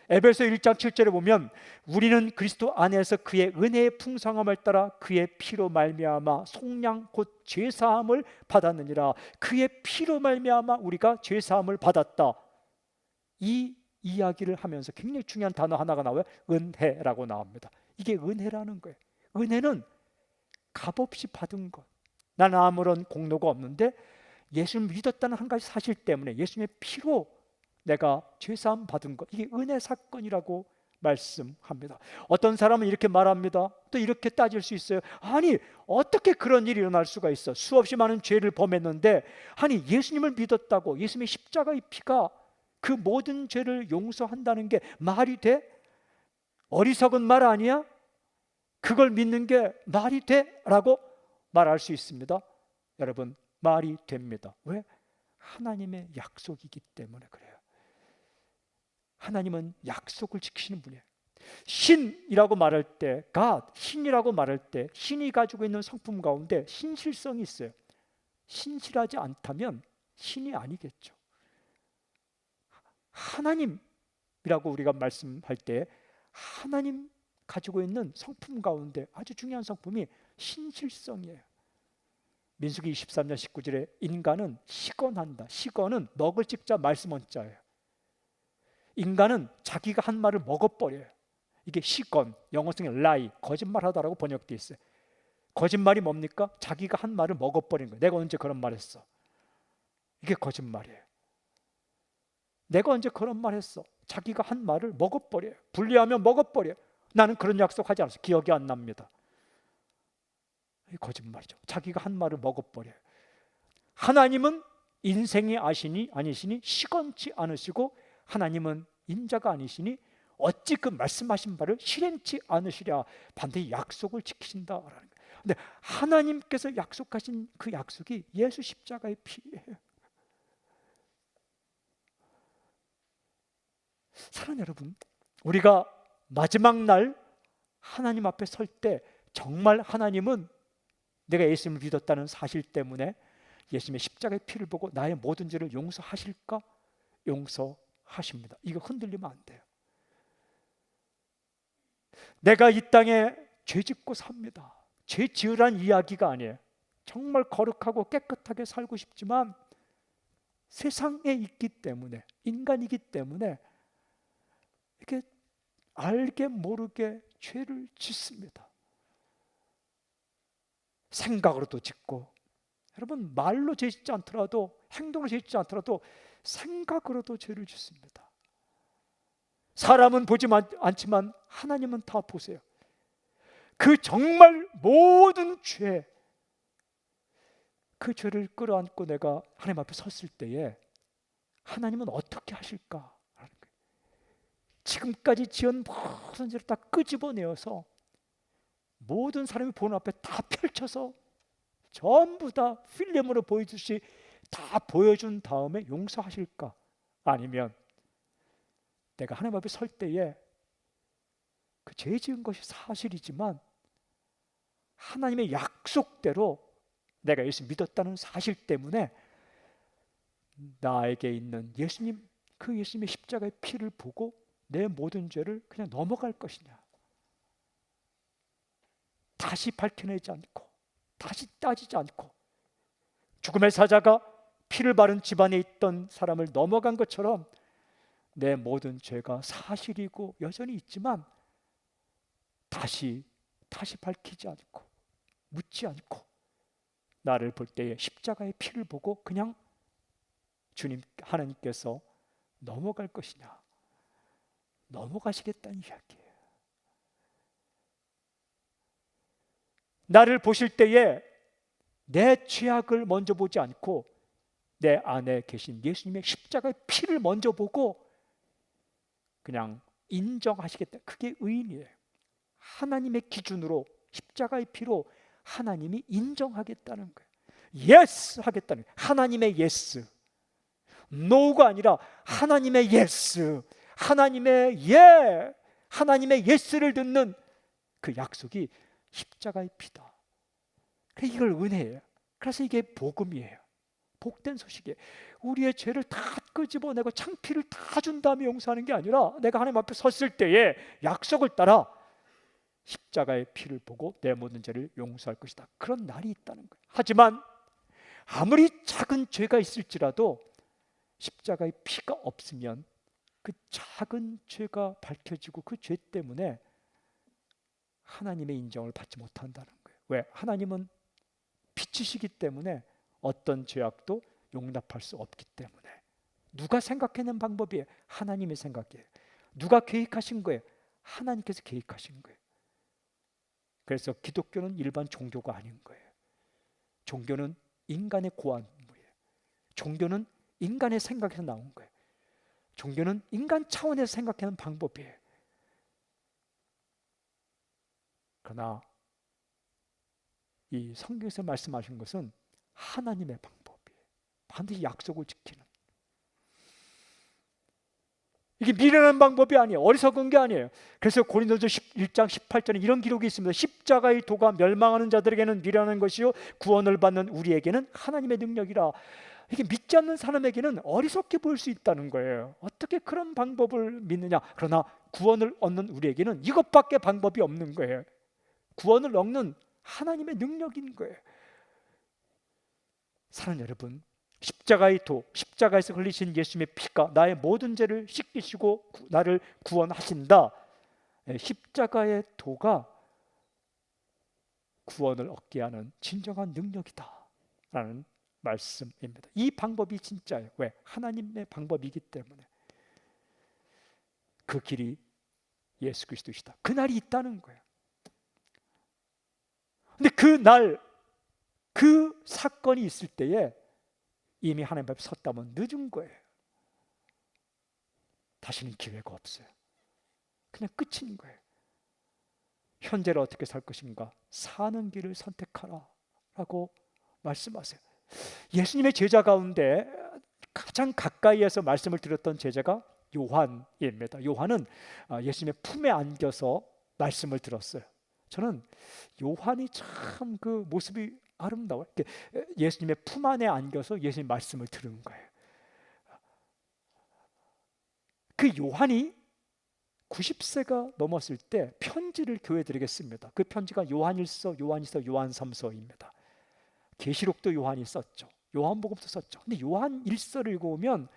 에베소 1장 7절에 보면 우리는 그리스도 안에서 그의 은혜의 풍성함을 따라 그의 피로 말미암아 속량 곧 죄사함을 받았느니라. 그의 피로 말미암아 우리가 죄사함을 받았다. 이 이야기를 하면서 굉장히 중요한 단어 하나가 나와요. 은혜라고 나옵니다. 이게 은혜라는 거예요. 은혜는 값없이 받은 것. 나는 아무런 공로가 없는데 예수를 믿었다는 한 가지 사실 때문에 예수님의 피로 내가 죄사함 받은 것, 이게 은혜 사건이라고 말씀합니다. 어떤 사람은 이렇게 말합니다. 또 이렇게 따질 수 있어요. 아니 어떻게 그런 일이 일어날 수가 있어? 수없이 많은 죄를 범했는데 아니 예수님을 믿었다고 예수님의 십자가의 피가 그 모든 죄를 용서한다는 게 말이 돼? 어리석은 말 아니야? 그걸 믿는 게 말이 돼? 라고 말할 수 있습니다. 여러분, 말이 됩니다. 왜? 하나님의 약속이기 때문에 그래요. 하나님은 약속을 지키시는 분이에요. 신이라고 말할 때, God, 신이라고 말할 때 신이 가지고 있는 성품 가운데 신실성이 있어요. 신실하지 않다면 신이 아니겠죠. 하나님이라고 우리가 말씀할 때 하나님 가지고 있는 성품 가운데 아주 중요한 성품이 신실성이에요. 민수기 23년 19절에 인간은 시건한다. 시건은 먹을 찍자 말씀 원자예요. 인간은 자기가 한 말을 먹어버려요. 이게 시건, 영어성에 lie, 거짓말하다라고 번역되어 있어요. 거짓말이 뭡니까? 자기가 한 말을 먹어버린 거예요. 내가 언제 그런 말 했어? 이게 거짓말이에요. 내가 언제 그런 말 했어? 자기가 한 말을 먹어버려요. 분리하면 먹어버려요. 나는 그런 약속하지 않았어요. 기억이 안 납니다. 이게 거짓말이죠. 자기가 한 말을 먹어버려요. 하나님은 인생이 아니시니 시건치 않으시고 하나님은 인자가 아니시니 어찌 그 말씀하신 바를 실행치 않으시랴. 반드시 약속을 지키신다라는 거예요. 근데 하나님께서 약속하신 그 약속이 예수 십자가의 피예요. 사랑하는 여러분, 우리가 마지막 날 하나님 앞에 설 때 정말 하나님은 내가 예수님을 믿었다는 사실 때문에 예수님의 십자가의 피를 보고 나의 모든 죄를 용서하실까? 용서하십니다. 이거 흔들리면 안 돼요. 내가 이 땅에 죄 짓고 삽니다. 죄 지으란 이야기가 아니에요. 정말 거룩하고 깨끗하게 살고 싶지만 세상에 있기 때문에, 인간이기 때문에 이렇게 알게 모르게 죄를 짓습니다. 생각으로도 짓고, 여러분 말로 죄 짓지 않더라도, 행동으로 죄 짓지 않더라도 생각으로도 죄를 짓습니다. 사람은 보지 않지만 하나님은 다 보세요. 그 정말 모든 죄, 그 죄를 끌어안고 내가 하나님 앞에 섰을 때에 하나님은 어떻게 하실까? 지금까지 지은 모든 죄를 다 끄집어내어서 모든 사람이 보는 앞에 다 펼쳐서 전부 다 필름으로 보여주시 다 보여준 다음에 용서하실까? 아니면 내가 하나님 앞에 설 때에 그 죄 지은 것이 사실이지만 하나님의 약속대로 내가 예수 믿었다는 사실 때문에 나에게 있는 예수님, 그 예수님의 십자가의 피를 보고 내 모든 죄를 그냥 넘어갈 것이냐, 다시 밝혀내지 않고 다시 따지지 않고 죽음의 사자가 피를 바른 집안에 있던 사람을 넘어간 것처럼 내 모든 죄가 사실이고 여전히 있지만 다시 밝히지 않고 묻지 않고 나를 볼 때에 십자가의 피를 보고 그냥 주님, 하나님께서 넘어갈 것이냐, 넘어가시겠다는 이야기예요. 나를 보실 때에 내 죄악을 먼저 보지 않고 내 안에 계신 예수님의 십자가의 피를 먼저 보고 그냥 인정하시겠다. 그게 의인이에요. 하나님의 기준으로 십자가의 피로 하나님이 인정하겠다는 거예요. 예스 하겠다는 거예요. 하나님의 예스, 노가 아니라 하나님의 예스, 하나님의 예스를 듣는 그 약속이 십자가의 피다. 이걸 은혜예요. 그래서 이게 복음이에요. 복된 소식이에요. 우리의 죄를 다 끄집어내고 창피를 다 준 다음에 용서하는 게 아니라 내가 하나님 앞에 섰을 때에 약속을 따라 십자가의 피를 보고 내 모든 죄를 용서할 것이다. 그런 날이 있다는 거예요. 하지만 아무리 작은 죄가 있을지라도 십자가의 피가 없으면 그 작은 죄가 밝혀지고 그 죄 때문에 하나님의 인정을 받지 못한다는 거예요. 왜? 하나님은 빛이시기 때문에 어떤 죄악도 용납할 수 없기 때문에. 누가 생각해낸 방법이에요? 하나님의 생각이에요. 누가 계획하신 거예요? 하나님께서 계획하신 거예요. 그래서 기독교는 일반 종교가 아닌 거예요. 종교는 인간의 고안물이에요. 종교는 인간의 생각에서 나온 거예요. 종교는 인간 차원에서 생각하는 방법이에요. 그러나 이 성경에서 말씀하신 것은 하나님의 방법이에요. 반드시 약속을 지키는. 이게 미련한 방법이 아니에요. 어리석은 게 아니에요. 그래서 고린도서 1장 18절에 이런 기록이 있습니다. 십자가의 도가 멸망하는 자들에게는 미련한 것이요 구원을 받는 우리에게는 하나님의 능력이라. 이게 믿지 않는 사람에게는 어리석게 보일 수 있다는 거예요. 어떻게 그런 방법을 믿느냐. 그러나 구원을 얻는 우리에게는 이것밖에 방법이 없는 거예요. 구원을 얻는 하나님의 능력인 거예요. 사랑하는 여러분, 십자가의 도, 십자가에서 흘리신 예수님의 피가 나의 모든 죄를 씻기시고 나를 구원하신다. 십자가의 도가 구원을 얻게 하는 진정한 능력이다 라는 말씀입니다. 이 방법이 진짜예요. 왜? 하나님의 방법이기 때문에. 그 길이 예수 그리스도이시다. 그날이 있다는 거예요. 근데 그날, 그 사건이 있을 때에 이미 하나님 앞에 섰다면 늦은 거예요. 다시는 기회가 없어요. 그냥 끝인 거예요. 현재를 어떻게 살 것인가? 사는 길을 선택하라 라고 말씀하세요. 예수님의 제자 가운데 가장 가까이에서 말씀을 들었던 제자가 요한입니다. 요한은 예수님의 품에 안겨서 말씀을 들었어요. 저는 요한이 참 그 모습이 아름다워요. 예수님의 품 안에 안겨서 예수님 말씀을 들은 거예요. 그 요한이 90세가 넘었을 때 편지를 교회들에게 씁니다. 그 편지가 요한일서, 요한이서, 요한삼서입니다. 계시록도 요한이 썼죠. 요한복음도 썼죠. 근데 요한일서를 읽어보면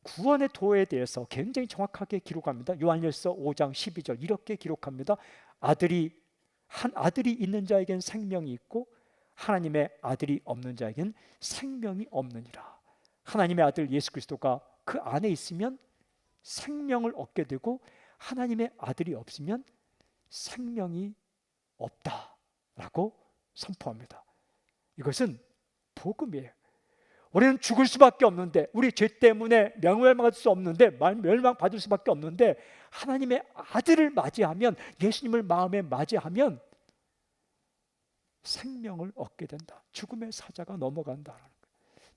구원의 도에 대해서 굉장히 정확하게 기록합니다. 요한일서 5장 12절 이렇게 기록합니다. 한 아들이 있는 자에겐 생명이 있고 하나님의 아들이 없는 자에겐 생명이 없느니라. 하나님의 아들 예수 그리스도가 그 안에 있으면 생명을 얻게 되고 하나님의 아들이 없으면 생명이 없다라고 선포합니다. 이것은 복음이에요. 우리는 죽을 수밖에 없는데, 우리 죄 때문에 멸망받을 수 없는데, 멸망받을 수밖에 없는데 하나님의 아들을 맞이하면, 예수님을 마음에 맞이하면 생명을 얻게 된다. 죽음의 사자가 넘어간다는 거예요.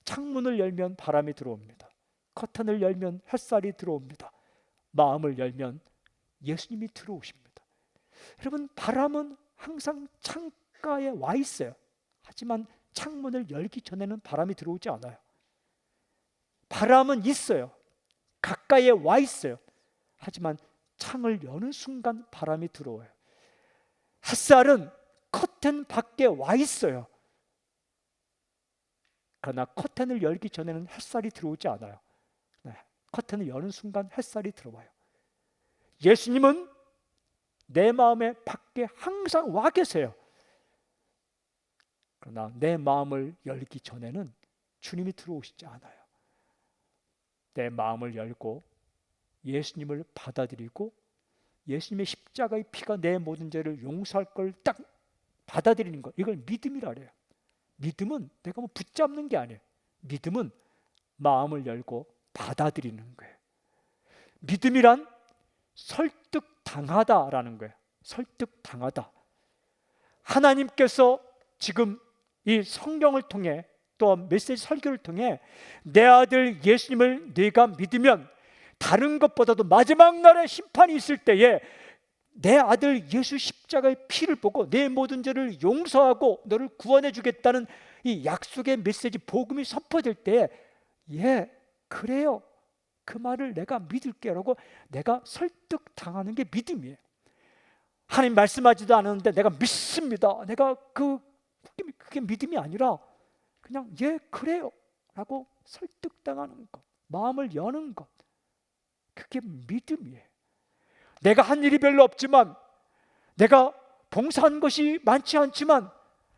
창문을 열면 바람이 들어옵니다. 커튼을 열면 햇살이 들어옵니다. 마음을 열면 예수님이 들어오십니다. 여러분, 바람은 항상 창가에 와 있어요. 하지만 창문을 열기 전에는 바람이 들어오지 않아요. 바람은 있어요. 가까이에 와 있어요. 하지만 창을 여는 순간 바람이 들어와요. 햇살은 커튼 밖에 와 있어요. 그러나 커튼을 열기 전에는 햇살이 들어오지 않아요. 커튼을 여는 순간 햇살이 들어와요. 예수님은 내 마음의 밖에 항상 와 계세요. 그러나 내 마음을 열기 전에는 주님이 들어오시지 않아요. 내 마음을 열고 예수님을 받아들이고 예수님의 십자가의 피가 내 모든 죄를 용서할 걸 딱 받아들이는 것, 이걸 믿음이라 그래요. 믿음은 내가 뭐 붙잡는 게 아니에요. 믿음은 마음을 열고 받아들이는 거예요. 믿음이란 설득당하다라는 거예요. 설득당하다. 하나님께서 지금 이 성경을 통해 또 메시지 설교를 통해 내 아들 예수님을 네가 믿으면 다른 것보다도 마지막 날에 심판이 있을 때에 내 아들 예수 십자가의 피를 보고 내 모든 죄를 용서하고 너를 구원해 주겠다는 이 약속의 메시지 복음이 선포될 때에 예, 그래요, 그 말을 내가 믿을게요 라고 내가 설득당하는 게 믿음이에요. 하나님 말씀하지도 않았는데 내가 믿습니다. 내가 그게 믿음이 아니라 그냥 예, 그래요 라고 설득당하는 것, 마음을 여는 것, 그게 믿음이에요. 내가 한 일이 별로 없지만, 내가 봉사한 것이 많지 않지만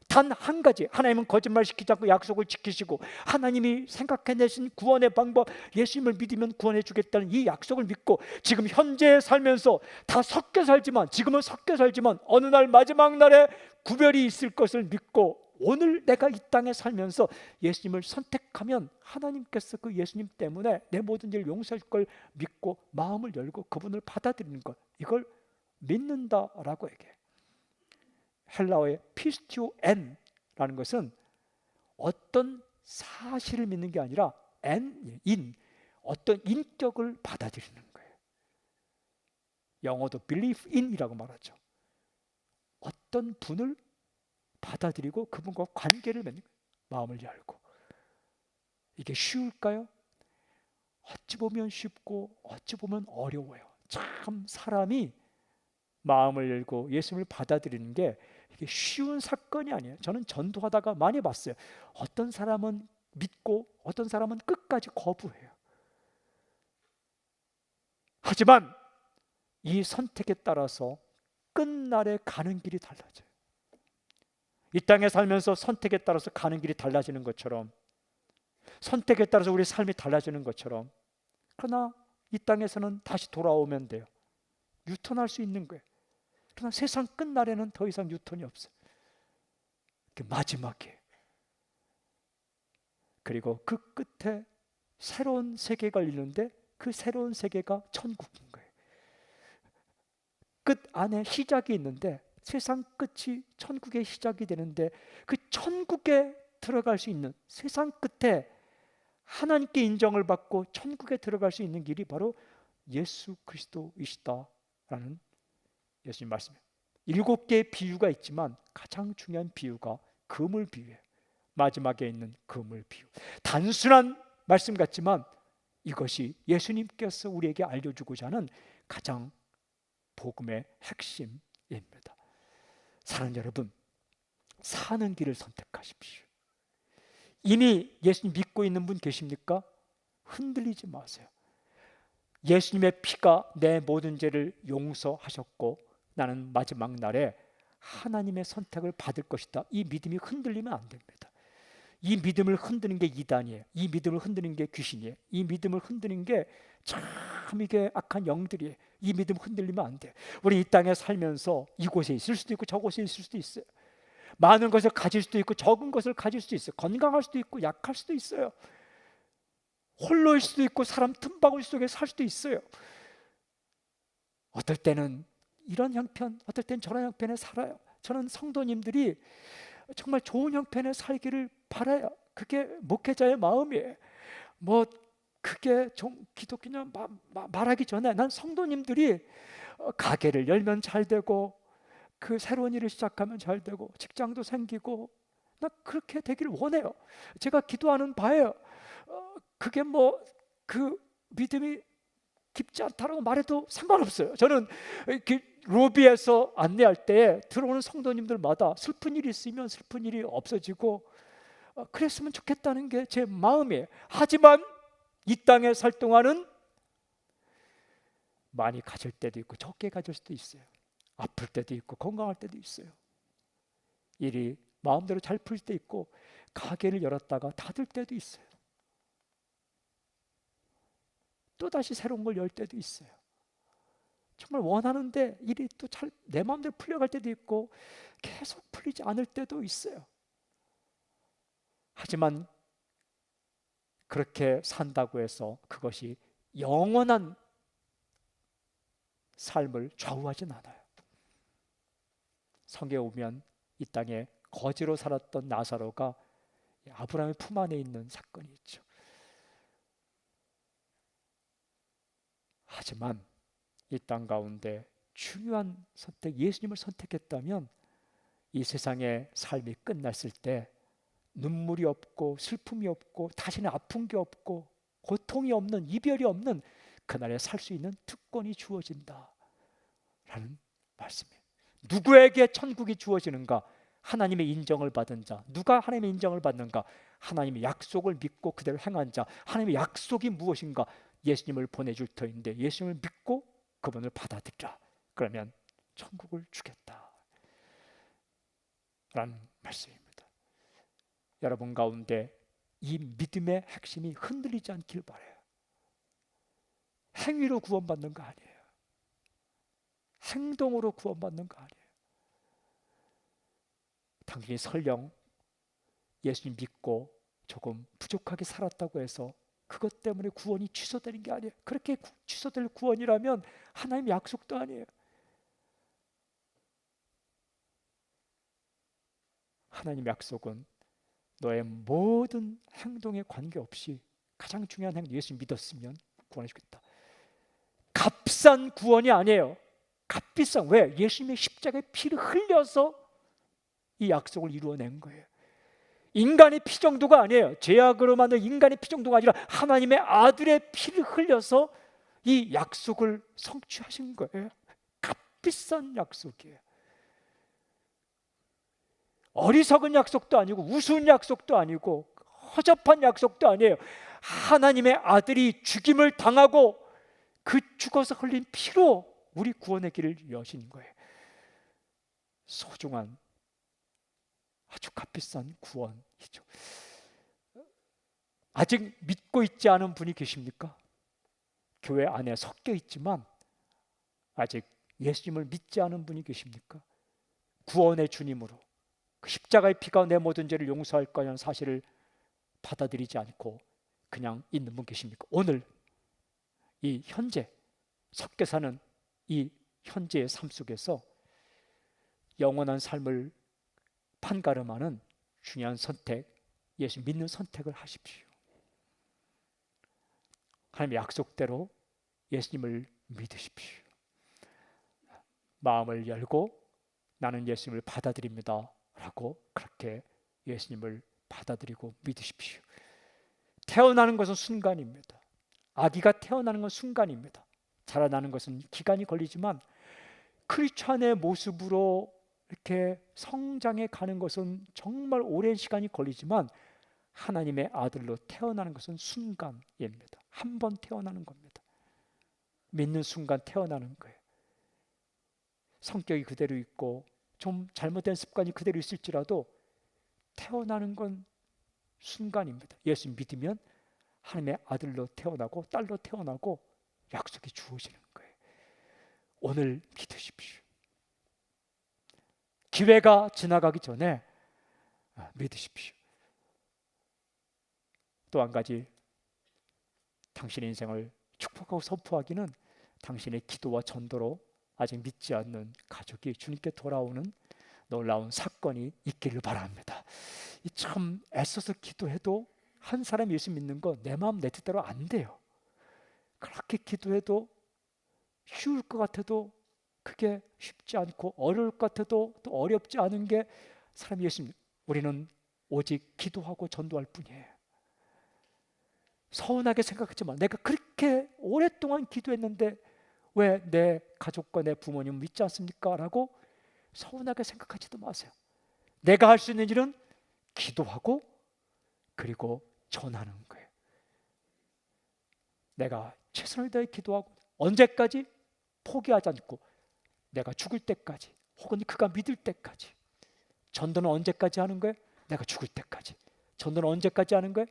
단 한 가지, 하나님은 거짓말시키지 않고 약속을 지키시고 하나님이 생각해내신 구원의 방법, 예수님을 믿으면 구원해 주겠다는 이 약속을 믿고 지금 현재 살면서 다 섞여 살지만, 지금은 섞여 살지만 어느 날 마지막 날에 구별이 있을 것을 믿고 오늘 내가 이 땅에 살면서 예수님을 선택하면 하나님께서 그 예수님 때문에 내 모든 일을 용서할 걸 믿고 마음을 열고 그분을 받아들이는 것, 이걸 믿는다라고 얘기해요. 헬라어의 피스티오 엔라는 것은 어떤 사실을 믿는 게 아니라 어떤 인격을 받아들이는 거예요. 영어도 believe in이라고 말하죠. 어떤 분을 받아들이고 그분과 관계를 맺는 거예요. 마음을 열고. 이게 쉬울까요? 어찌 보면 쉽고 어찌 보면 어려워요. 참 사람이 마음을 열고 예수님을 받아들이는 게 이게 쉬운 사건이 아니에요. 저는 전도하다가 많이 봤어요. 어떤 사람은 믿고 어떤 사람은 끝까지 거부해요. 하지만 이 선택에 따라서 끝날에 가는 길이 달라져요. 이 땅에 살면서 선택에 따라서 가는 길이 달라지는 것처럼, 선택에 따라서 우리 삶이 달라지는 것처럼, 그러나 이 땅에서는 다시 돌아오면 돼요. 유턴할 수 있는 거예요. 그러나 세상 끝날에는 더 이상 유턴이 없어요. 그게 마지막이에요. 그리고 그 끝에 새로운 세계가 열리는데 그 새로운 세계가 천국인 거예요. 끝 안에 시작이 있는데 세상 끝이 천국의 시작이 되는데 그 천국에 들어갈 수 있는, 세상 끝에 하나님께 인정을 받고 천국에 들어갈 수 있는 길이 바로 예수 그리스도이시다라는 예수님 말씀이에요. 7개의 비유가 있지만 가장 중요한 비유가 그물 비유예요. 마지막에 있는 그물 비유. 단순한 말씀 같지만 이것이 예수님께서 우리에게 알려주고자 하는 가장 복음의 핵심입니다. 사랑하는 여러분, 사는 길을 선택하십시오. 이미 예수님 믿고 있는 분 계십니까? 흔들리지 마세요. 예수님의 피가 내 모든 죄를 용서하셨고 나는 마지막 날에 하나님의 선택을 받을 것이다. 이 믿음이 흔들리면 안 됩니다. 이 믿음을 흔드는 게 이단이에요. 이 믿음을 흔드는 게 귀신이에요. 이 믿음을 흔드는 게 참 이게 악한 영들이에요. 이 믿음 흔들리면 안 돼요. 우리 이 땅에 살면서 이곳에 있을 수도 있고 저곳에 있을 수도 있어요. 많은 것을 가질 수도 있고 적은 것을 가질 수도 있어요. 건강할 수도 있고 약할 수도 있어요. 홀로일 수도 있고 사람 틈바구니 속에 살 수도 있어요. 어떨 때는 이런 형편, 어떨 때는 저런 형편에 살아요. 저는 성도님들이 정말 좋은 형편에 살기를 바라요. 그게 목회자의 마음이에요. 뭐 그게 좀 기독교냐 말하기 전에 난 성도님들이 가게를 열면 잘 되고 그 새로운 일을 시작하면 잘 되고 직장도 생기고 나 그렇게 되기를 원해요. 제가 기도하는 바예요. 그게 뭐 그 믿음이 깊지 않다라고 말해도 상관없어요. 저는 로비에서 안내할 때 들어오는 성도님들마다 슬픈 일이 있으면 슬픈 일이 없어지고 그랬으면 좋겠다는 게 제 마음이에요. 하지만 이 땅에 살 동안은 많이 가질 때도 있고 적게 가질 수도 있어요. 아플 때도 있고 건강할 때도 있어요. 일이 마음대로 잘 풀릴 때 있고 가게를 열었다가 닫을 때도 있어요. 또다시 새로운 걸 열 때도 있어요. 정말 원하는데 일이 또 잘 내 마음대로 풀려갈 때도 있고 계속 풀리지 않을 때도 있어요. 하지만 그렇게 산다고 해서 그것이 영원한 삶을 좌우하진 않아요. 성경에 오면 이 땅에 거지로 살았던 나사로가 아브라함의 품 안에 있는 사건이 있죠. 하지만 이 땅 가운데 중요한 선택, 예수님을 선택했다면 이 세상의 삶이 끝났을 때 눈물이 없고 슬픔이 없고 다시는 아픈 게 없고 고통이 없는, 이별이 없는 그날에 살 수 있는 특권이 주어진다 라는 말씀이에요. 누구에게 천국이 주어지는가? 하나님의 인정을 받은 자. 누가 하나님의 인정을 받는가? 하나님의 약속을 믿고 그대로 행한 자. 하나님의 약속이 무엇인가? 예수님을 보내줄 터인데 예수님을 믿고 그분을 받아들이라. 그러면 천국을 주겠다 라는 말씀입니다. 여러분 가운데 이 믿음의 핵심이 흔들리지 않길 바라요. 행위로 구원받는 거 아니에요. 행동으로 구원받는 거 아니에요. 당신이 설령 예수님 믿고 조금 부족하게 살았다고 해서 그것 때문에 구원이 취소되는 게 아니에요. 그렇게 취소될 구원이라면 하나님의 약속도 아니에요. 하나님의 약속은 너의 모든 행동에 관계없이 가장 중요한 행동, 예수 믿었으면 구원해 주겠다. 값싼 구원이 아니에요. 값비싼. 왜? 예수님의 십자가의 피를 흘려서 이 약속을 이루어낸 거예요. 인간의 피 정도가 아니에요. 죄악으로 만든 인간의 피 정도가 아니라 하나님의 아들의 피를 흘려서 이 약속을 성취하신 거예요. 값비싼 약속이에요. 어리석은 약속도 아니고 우스운 약속도 아니고 허접한 약속도 아니에요. 하나님의 아들이 죽임을 당하고 그 죽어서 흘린 피로 우리 구원의 길을 여신 거예요. 소중한 아주 값비싼 구원이죠. 아직 믿고 있지 않은 분이 계십니까? 교회 안에 섞여 있지만 아직 예수님을 믿지 않은 분이 계십니까? 구원의 주님으로 그 십자가의 피가 내 모든 죄를 용서할 거라는 사실을 받아들이지 않고 그냥 있는 분 계십니까? 오늘 이 현재 섞여 사는 이 현재의 삶 속에서 영원한 삶을 판가름하는 중요한 선택, 예수 믿는 선택을 하십시오. 하나님의 약속대로 예수님을 믿으십시오. 마음을 열고 나는 예수님을 받아들입니다 라고 그렇게 예수님을 받아들이고 믿으십시오. 태어나는 것은 순간입니다. 아기가 태어나는 건 순간입니다. 자라나는 것은 기간이 걸리지만 크리스찬의 모습으로 이렇게 성장해 가는 것은 정말 오랜 시간이 걸리지만 하나님의 아들로 태어나는 것은 순간입니다. 한 번 태어나는 겁니다. 믿는 순간 태어나는 거예요. 성격이 그대로 있고 좀 잘못된 습관이 그대로 있을지라도 태어나는 건 순간입니다. 예수 믿으면 하나님의 아들로 태어나고 딸로 태어나고 약속이 주어지는 거예요. 오늘 믿으십시오. 기회가 지나가기 전에 믿으십시오. 또 한 가지 당신의 인생을 축복하고 선포하기는 당신의 기도와 전도로 아직 믿지 않는 가족이 주님께 돌아오는 놀라운 사건이 있기를 바랍니다. 참 애써서 기도해도 한 사람이 예수 믿는 거 내 마음 내 뜻대로 안 돼요. 그렇게 기도해도 쉬울 것 같아도 그게 쉽지 않고 어려울 것 같아도 또 어렵지 않은 게 사람이 예수 믿는, 우리는 오직 기도하고 전도할 뿐이에요. 서운하게 생각하지 마. 내가 그렇게 오랫동안 기도했는데 왜 내 가족과 내 부모님 믿지 않습니까? 라고 서운하게 생각하지도 마세요. 내가 할 수 있는 일은 기도하고 그리고 전하는 거예요. 내가 최선을 다해 기도하고 언제까지? 포기하지 않고 내가 죽을 때까지, 혹은 그가 믿을 때까지. 전도는 언제까지 하는 거예요? 내가 죽을 때까지. 전도는 언제까지 하는 거예요?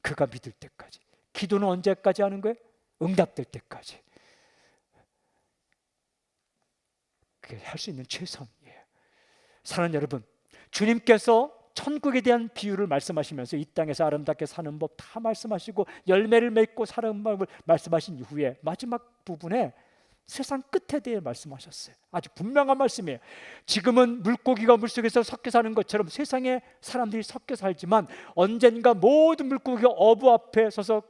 그가 믿을 때까지. 기도는 언제까지 하는 거예요? 응답될 때까지. 그게 할 수 있는 최선이에요. 사랑하는 여러분, 주님께서 천국에 대한 비유를 말씀하시면서 이 땅에서 아름답게 사는 법 다 말씀하시고 열매를 맺고 사는 법을 말씀하신 이후에 마지막 부분에 세상 끝에 대해 말씀하셨어요. 아주 분명한 말씀이에요. 지금은 물고기가 물속에서 섞여 사는 것처럼 세상에 사람들이 섞여 살지만 언젠가 모든 물고기가 어부 앞에 서서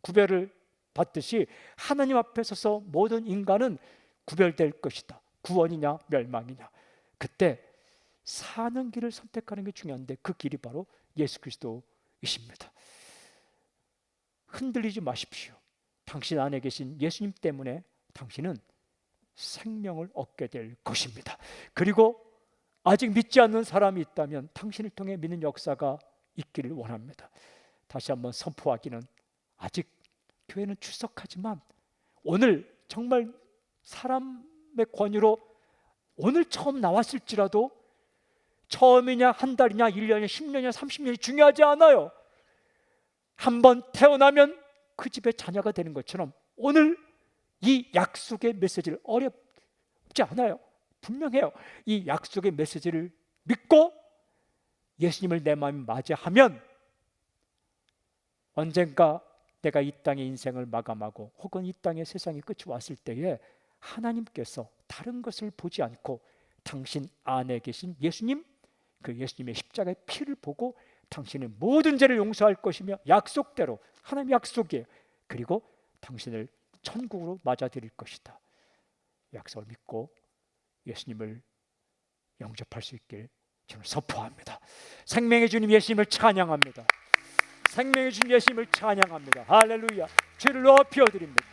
구별을 받듯이 하나님 앞에 서서 모든 인간은 구별될 것이다. 구원이냐 멸망이냐. 그때 사는 길을 선택하는 게 중요한데 그 길이 바로 예수 그리스도이십니다. 흔들리지 마십시오. 당신 안에 계신 예수님 때문에 당신은 생명을 얻게 될 것입니다. 그리고 아직 믿지 않는 사람이 있다면 당신을 통해 믿는 역사가 있기를 원합니다. 다시 한번 선포하기는, 아직 교회는 출석하지만 오늘 정말 사람의 권유로 오늘 처음 나왔을지라도 처음이냐 한 달이냐 1년이냐 10년이냐 30년이 중요하지 않아요. 한번 태어나면 그 집의 자녀가 되는 것처럼 오늘 이 약속의 메시지를, 어렵지 않아요. 분명해요. 이 약속의 메시지를 믿고 예수님을 내 마음에 맞이하면 언젠가 내가 이 땅의 인생을 마감하고 혹은 이 땅의 세상이 끝이 왔을 때에 하나님께서 다른 것을 보지 않고 당신 안에 계신 예수님, 그 예수님의 십자가의 피를 보고 당신의 모든 죄를 용서할 것이며 약속대로, 하나님의 약속이에요. 그리고 당신을 천국으로 맞아들일 것이다. 약속을 믿고 예수님을 영접할 수 있길 저는 선포합니다. 생명의 주님 예수님을 찬양합니다. 생명의 주님 예수님을 찬양합니다. 할렐루야. 주를 높여 드립니다.